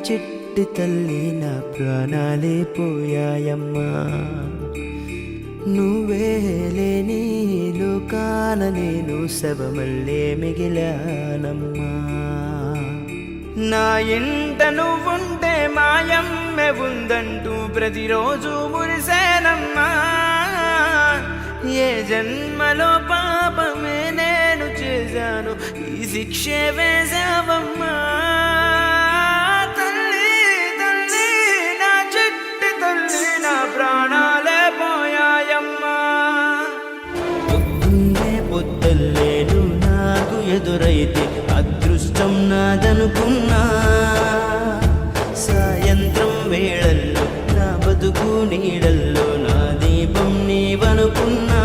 చిట్టి తల్లి నా ప్రాణాలే పోయాయమ్మా. నువ్వే లేని లోకాన నేను శవమల్లే మిగిలానమ్మా. నా ఇంట నువ్వుంటే మాయమ్మె ఉందంటూ ప్రతిరోజు మురిసేనమ్మా. ఏ జన్మలో పాపమే నేను చేశాను, ఈ శిక్షే వేశావమ్మా. తల్లి తల్లి నా చిట్టి తల్లి నా ప్రాణాలే పోయాయమ్మా. పొద్దున్నే పొద్దుల్లేను నాకు ఎదురైతే అదృష్టం నాదనుకున్నా. సాయంత్రం వేళల్లో నా బతుకు నీడల్లో నా దీపం నీవనుకున్నా.